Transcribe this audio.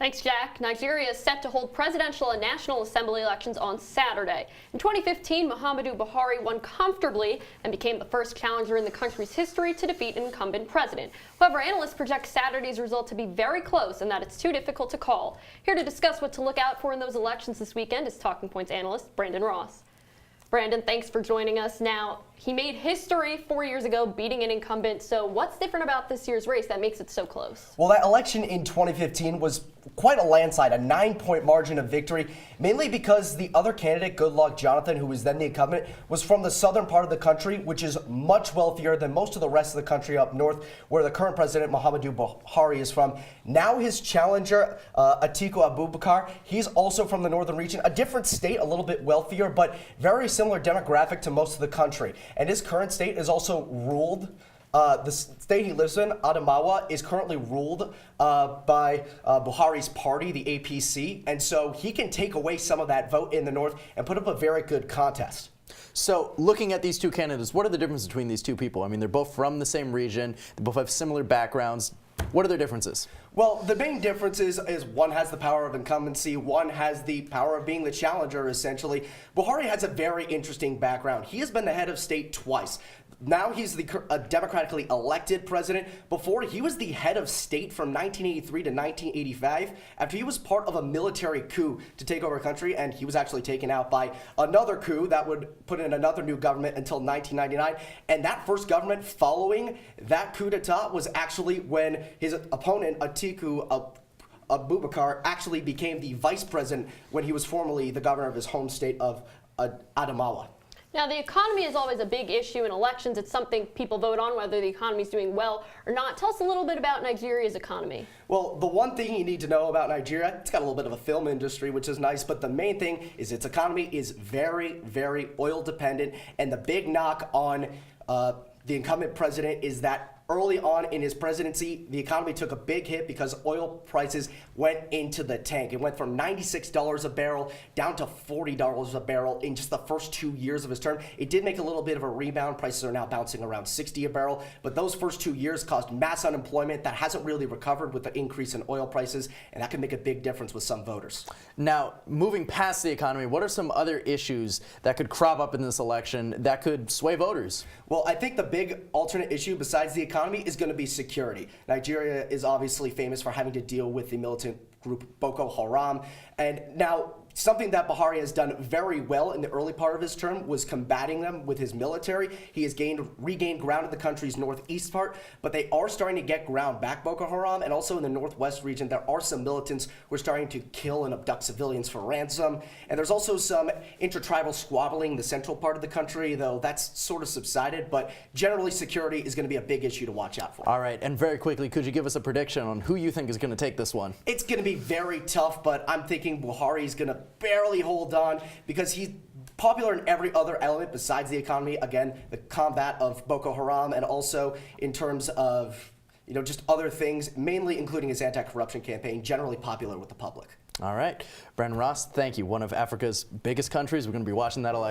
Thanks, Jack. Nigeria is set to hold presidential and National Assembly elections on Saturday. In 2015, Muhammadu Buhari won comfortably and became the first challenger in the country's history to defeat an incumbent president. However, analysts project Saturday's result to be very close and that it's too difficult to call. Here to discuss what to look out for in those elections this weekend is Talking Points analyst Brandon Ross. Brandon, thanks for joining us. Now, he made history 4 years ago beating an incumbent, so what's different about this year's race that makes it so close? Well, that election in 2015 was quite a landslide, a 9-point margin of victory, mainly because the other candidate, Goodluck Jonathan, who was then the incumbent, was from the southern part of the country, which is much wealthier than most of the rest of the country up north, where the current president, Muhammadu Buhari, is from. Now his challenger, Atiku Abubakar, he's also from the northern region, a different state, a little bit wealthier, but very similar demographic to most of the country. And his current state is also ruled. The state he lives in, Adamawa, is currently ruled by Buhari's party, the APC, and so he can take away some of that vote in the north and put up a very good contest. So looking at these two candidates, what are the differences between these two people? I mean, they're both from the same region, they both have similar backgrounds. What are their differences? Well, the main difference is one has the power of incumbency, one has the power of being the challenger, essentially. Buhari has a very interesting background. He has been the head of state twice. Now he's a democratically elected president. Before, he was the head of state from 1983 to 1985 after he was part of a military coup to take over a country, and he was actually taken out by another coup that would put in another new government until 1999. And that first government following that coup d'etat was actually when his opponent, Atiku Abubakar, actually became the vice president when he was formerly the governor of his home state of Adamawa. Now, the economy is always a big issue in elections. It's something people vote on, whether the economy is doing well or not. Tell us a little bit about Nigeria's economy. Well, the one thing you need to know about Nigeria, it's got a little bit of a film industry, which is nice, but the main thing is its economy is very, very oil dependent, and the big knock on the incumbent president is that early on in his presidency, the economy took a big hit because oil prices went into the tank. It went from $96 a barrel down to $40 a barrel in just the first 2 years of his term. It did make a little bit of a rebound. Prices are now bouncing around $60 a barrel, but those first 2 years caused mass unemployment that hasn't really recovered with the increase in oil prices, and that can make a big difference with some voters. Now, moving past the economy, what are some other issues that could crop up in this election that could sway voters? Well, I think the big alternate issue besides the economy is going to be security. Nigeria is obviously famous for having to deal with the militant group Boko Haram, and now something that Buhari has done very well in the early part of his term was combating them with his military. He has regained ground in the country's northeast part, but they are starting to get ground back, Boko Haram, and also in the northwest region there are some militants who are starting to kill and abduct civilians for ransom. And there's also some intertribal squabbling in the central part of the country, though that's sort of subsided, but generally security is going to be a big issue to watch out for. All right, and very quickly, could you give us a prediction on who you think is going to take this one? It's going to be very tough, but I'm thinking Buhari is going to barely hold on because he's popular in every other element besides the economy. Again, the combat of Boko Haram, and also in terms of just other things, mainly including his anti-corruption campaign, generally popular with the public. All right, Brandon Ross, thank you. One of Africa's biggest countries. We're going to be watching that election.